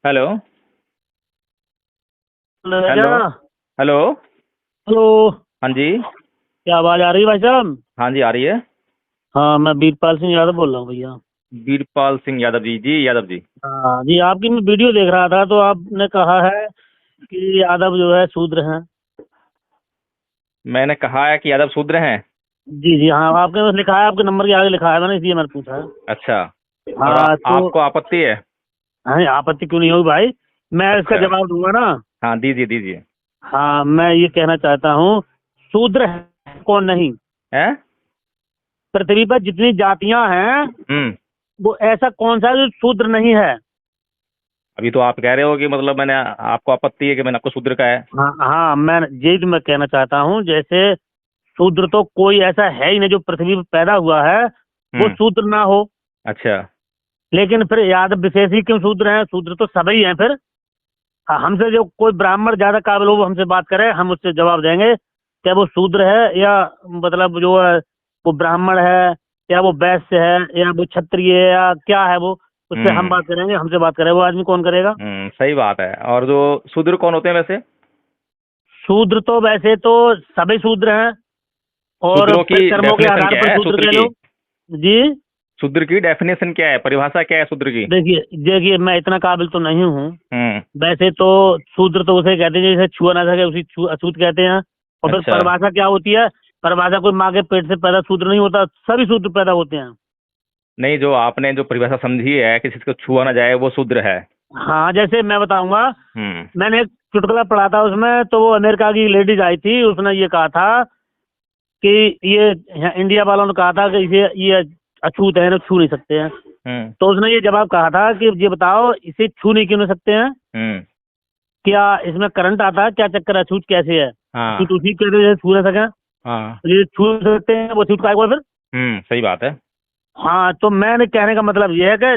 Hello. Hello. Hello. Hello. Hello. हाँ जी। क्या आवाज आ रही है भाई साहब? हाँ जी, आ रही है। हाँ, मैं वीरपाल सिंह यादव बोल रहा हूँ भैया। वीरपाल सिंह यादव जी, जी यादव जी। हाँ जी, आपकी मैं वीडियो देख रहा था तो आपने कहा है कि यादव जो है शूद्र हैं। मैंने कहा है कि यादव शूद्र हैं। जी जी, हाँ आपने बस लिखा है, आपके नंबर के आगे लिखा है, मैंने इसलिए मैंने पूछा है। अच्छा। और हाँ तो आपको आपत्ति है? हाँ, आपत्ति क्यों नहीं होगी भाई, मैं इसका अच्छा। जवाब दूंगा ना। हाँ, दीजिए दीजिए। हाँ, मैं ये कहना चाहता हूँ, शूद्र है कौन नहीं? है। पृथ्वी पर जितनी जातियां हैं, हम्म। वो ऐसा कौन सा है जो शूद्र नहीं है? अभी तो आप कह रहे हो कि मतलब मैंने आपको आपत्ति है कि मैंने आपको शूद्र कहा है। हाँ हाँ, मैं यही तो मैं कहना चाहता हूँ, जैसे शूद्र तो कोई ऐसा है ही नहीं जो पृथ्वी पर पैदा हुआ है वो हम्म। शूद्र ना हो। अच्छा। लेकिन फिर यादव विशेष ही क्यों शूद्र हैं? शूद्र तो सभी हैं फिर। हाँ, हमसे जो कोई ब्राह्मण ज्यादा काबिल हो वो हमसे बात करे, हम उससे जवाब देंगे क्या वो शूद्र है या मतलब जो है वो ब्राह्मण है, या वो वैश्य है, या वो क्षत्रिय है, या क्या है वो। उससे हम हम्म। बात करेंगे, हमसे बात करे वो आदमी कौन करेगा? सही बात है। और जो शूद्र कौन होते हैं वैसे? शूद्र तो वैसे तो सभी शूद्र हैं, और शूद्रों फिर की कर्मों के डेफिनेशन आधार क्या पर है शूद्र शूद्र कह की? लो। जी। शूद्र की डेफिनेशन क्या है, परिभाषा क्या है शूद्र की? देखिए देखिए, मैं इतना काबिल तो नहीं हूँ। हम्म। वैसे तो शूद्र तो उसे कहते हैं जिसे छुआ ना सके, उसी अछूत कहते हैं। और फिर अच्छा। परिभाषा क्या होती है? परिभाषा कोई माँ के पेट से पैदा शूद्र नहीं होता, सभी शूद्र पैदा होते हैं। नहीं, जो आपने जो परिभाषा समझी है कि जिसको छुआ ना जाए वो शूद्र है। हाँ, जैसे मैं बताऊंगा, हम्म। मैंने एक चुटकुला पढ़ा था, उसमें तो वो अमेरिका की लेडीज आई थी, उसने ये कहा था कि ये यहाँ इंडिया वालों ने कहा था कि ये अछूत है ना, छू नहीं सकते हैं। हम्म। तो उसने ये जवाब कहा था कि ये बताओ इसे छू नहीं क्यों नहीं सकते हैं? हम्म। क्या इसमें करंट आता है क्या? चक्कर अछूत कैसे है? हाँ। अछूत उसी के लिए छू ना सके, हाँ। ये छू सकते हैं वो छूट का फिर। सही बात है। हाँ, तो मैंने कहने का मतलब ये है कि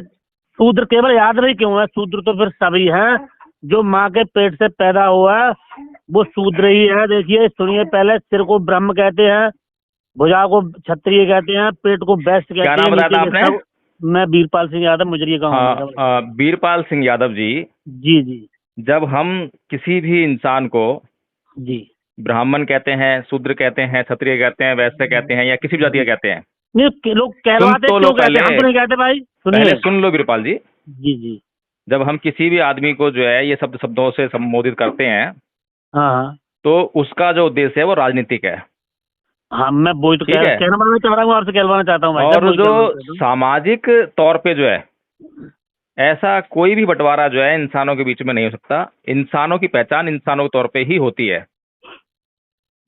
शूद्र केवल याद नहीं क्यों है, शूद्र तो फिर सभी हैं। जो माँ के पेट से पैदा हुआ है वो शूद्र ही है। देखिए सुनिए, पहले सिर को ब्रह्म कहते हैं, भुजा को क्षत्रिय कहते हैं, पेट को वैश्य क्या कहते हैं, नाम बताया नीचे था के आपने? सब। मैं वीरपाल सिंह यादव, मुजरिया गाँव है मेरा भाई। वीरपाल सिंह यादव जी। जी जी। जब हम किसी भी इंसान को जी। ब्राह्मण कहते हैं, शूद्र कहते हैं, क्षत्रिय कहते हैं, वैश्य कहते हैं या किसी भी जाति का जी। कहते हैं। नहीं, लोग सुन कहलवाते तो लो क्यों कहते पहले। हैं? हम तो नहीं कहते भाई, पहले सुनिए। सुन लो वीरपाल जी। जी जी। जब हम किसी भी आदमी को जो है ये शब्दों से संबोधित करते हैं हाँ हाँ। तो उसका जो उद्देश्य है वो राजनीतिक है। हाँ, मैं वही तो ठीक है। कहना चाह रहा हूँ, आपसे कहलवाना चाहता हूँ भाई साहब, और वही जो कहलवाना चाहता हूँ। सामाजिक तौर पे जो है ऐसा कोई भी बंटवारा जो है इंसानों के बीच में नहीं हो सकता। इंसानों की पहचान इंसानों के तौर पे ही होती है।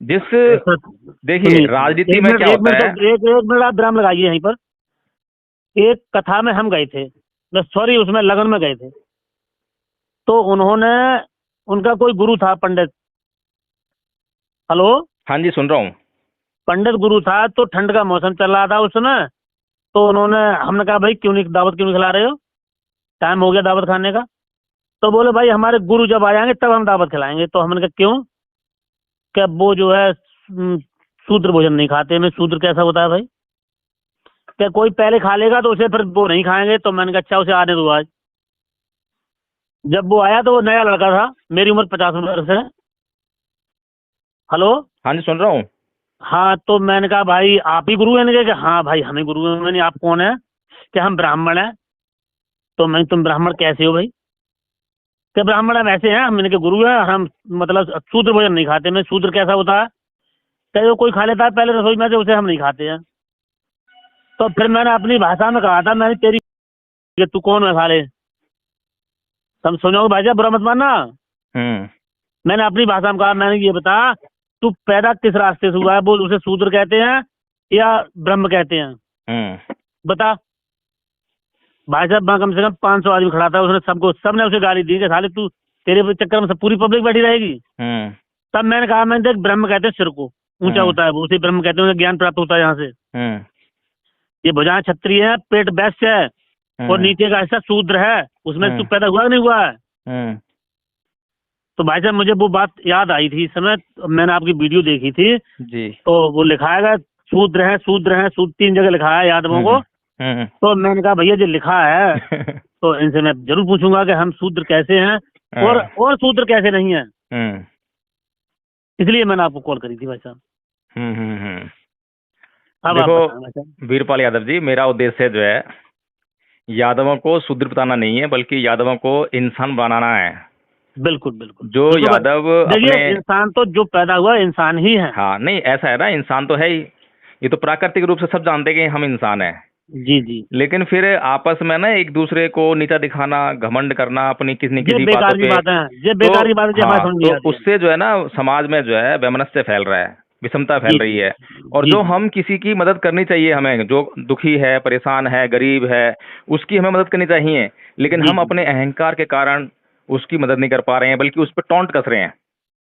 जिस ऐसा देखिए सुनिए सुनिए, राजनीति एक में मिनट क्या एक होता मिनट है। एक मिनट आप विराम लगाइए यहीं पर। एक कथा में हम गए थे, सॉरी उसमें लगन में गए थे, तो उन्होंने, उनका कोई गुरु था पंडित। हेलो। हाँ जी, सुन रहा हूँ। पंडित गुरु था, तो ठंड का मौसम चल रहा था उस समय। तो उन्होंने, हमने कहा भाई क्यों नहीं दावत क्यों नहीं खिला रहे हो, टाइम हो गया दावत खाने का। तो बोले भाई हमारे गुरु जब आ जाएंगे तब हम दावत खिलाएंगे। तो हमने कहा क्यों? क्या वो जो है शूद्र भोजन नहीं खाते। मैं शूद्र कैसा होता है भाई? क्या कोई पहले खा लेगा तो उसे फिर वो नहीं खाएंगे? तो मैंने कहा अच्छा उसे आने दो आज। जब वो आया तो वो नया लड़का था, मेरी उम्र 50 वर्ष है। हेलो। हाँ जी, सुन रहा हूँ। हाँ, तो मैंने कहा भाई आप ही गुरु हैं? इनके कि हाँ भाई हम ही गुरु हैं। मैंने, आप कौन है? कि हम ब्राह्मण हैं। तो मैं, तुम ब्राह्मण कैसे हो भाई? क्या ब्राह्मण हम ऐसे हैं, हम इनके गुरु हैं, हम मतलब शूद्र भोजन नहीं खाते। मैं शूद्र कैसा होता है? क्या वो कोई खा लेता है पहले रसोई में से, उसे हम नहीं खाते हैं। तो फिर मैंने अपनी भाषा में कहा था, मैंने तेरी, कि तू कौन है साले, तुम सुनोगे भाई साहब बुरा मत मानना। हम्म। मैंने अपनी भाषा में कहा, मैंने ये बता तू पैदा किस रास्ते से हुआ है? बोल, उसे शूद्र कहते हैं या ब्रह्म कहते हैं? हम्म। बता। भाई साहब वहाँ कम से कम 500 आदमी खड़ा था, उसने सबको, सबने उसे गाली दी कि साले तू, तेरे चक्कर में सब पूरी पब्लिक बैठी रहेगी। हम्म। तब मैंने कहा, मैंने देख ब्रह्म कहते हैं सिर को, ऊंचा हम्म। होता है वो, उसे ब्रह्म कहते हैं, उन्हें ज्ञान प्राप्त होता है यहाँ से। हम्म। ये भुजाएं क्षत्रिय है, पेट वैश्य है, और हम्म। नीचे का हिस्सा शूद्र है। उसमें से तू हम्म। पैदा हुआ नहीं हुआ है? हम्म। तो भाई साहब मुझे वो बात याद आई थी इस समय, मैंने आपकी वीडियो देखी थी। जी। तो वो लिखाया गया शूद्र है, शूद्र है, शूद्र 3 जगह लिखा है यादवों को। हम्म। तो मैंने कहा भैया जो लिखा है तो इनसे मैं जरूर पूछूंगा कि हम शूद्र कैसे हैं और शूद्र कैसे नहीं है। हम्म। इसलिए मैंने आपको कॉल करी थी भाई साहब। हम्म। अब आप देखो बताएं भाई साहब। वीरपाल यादव जी, मेरा उद्देश्य जो है यादवों को शूद्र बताना नहीं है, बल्कि यादवों को इंसान बनाना है। बिल्कुल बिल्कुल जो बिल्कुल यादव देखिए, अपने, इंसान तो जो पैदा हुआ इंसान ही है। हाँ नहीं ऐसा है ना, इंसान तो है ही, ये तो प्राकृतिक रूप से सब जानते हैं कि हम इंसान हैं। जी जी। लेकिन फिर आपस में ना एक दूसरे को नीचा दिखाना, घमंड करना अपनी किसी न ये किसी बातों बेकार की पे, बातें हैं, ये तो बेकार की बातें जो हमारे हाँ, समझ तो नहीं आती है। उससे जो है ना समाज में जो है वैमनस्य फैल रहा है, विषमता फैल जी रही जी है। और जी जो जी हम किसी की मदद करनी चाहिए, हमें जो दुखी है, परेशान है, गरीब है, उसकी हमें मदद करनी चाहिए, लेकिन जी हम जी। अपने अहंकार के कारण उसकी मदद नहीं कर पा रहे हैं, बल्कि उस पर टॉन्ट कस रहे हैं,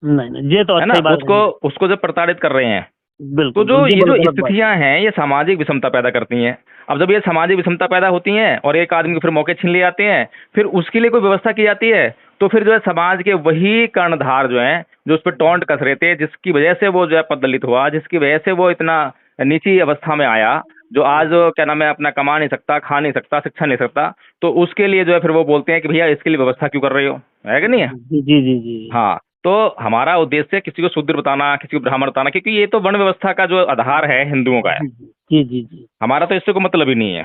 नहीं नहीं, ये तो है अच्छा ना, ही बात उसको नहीं है। उसको जो प्रताड़ित कर रहे हैं। तो बिल्कुल जो ये ये बड़ी जो गलत बात है। स्थितियां हैं, ये सामाजिक विषमता पैदा करती हैं। अब जब ये सामाजिक विषमता पैदा होती हैं और एक आदमी को फिर मौके छीन लिए जाते हैं, फिर उसके लिए कोई व्यवस्था की जाती है, तो फिर जो है समाज के वही कर्णधार जो हैं, जो उस पर टॉन्ट कस रहे थे, जिसकी वजह से वो जो है पददलित हुआ, जिसकी वजह से वो इतना नीची अवस्था में आया, जो आज क्या नाम है अपना कमा नहीं सकता, खा नहीं सकता, शिक्षा नहीं सकता, तो उसके लिए जो है फिर वो बोलते हैं कि भैया इसके लिए व्यवस्था क्यों कर रहे हो, है कि नहीं है? जी जी जी जी हाँ, तो हमारा उद्देश्य किसी को शूद्र बताना, किसी को ब्राह्मण बताना, क्योंकि ये तो वर्ण व्यवस्था का जो आधार है हिंदुओं का है, जी जी जी जी। हमारा तो इससे कोई मतलब ही नहीं है।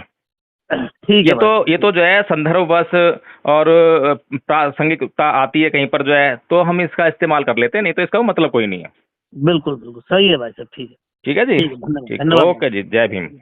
ठीक है भाई साहब, ये ठीक। तो जो है संदर्भवश और प्रासंगिकता आती है कहीं पर जो है, तो हम इसका इस्तेमाल कर लेते हैं, नहीं तो इसका मतलब कोई नहीं है। बिल्कुल बिल्कुल सही है भाई साहब, ठीक है। ठीक है जी। ठीक है, धन्यवाद ठीक, धन्यवाद भाई ओके जी, जय भीम। साहब।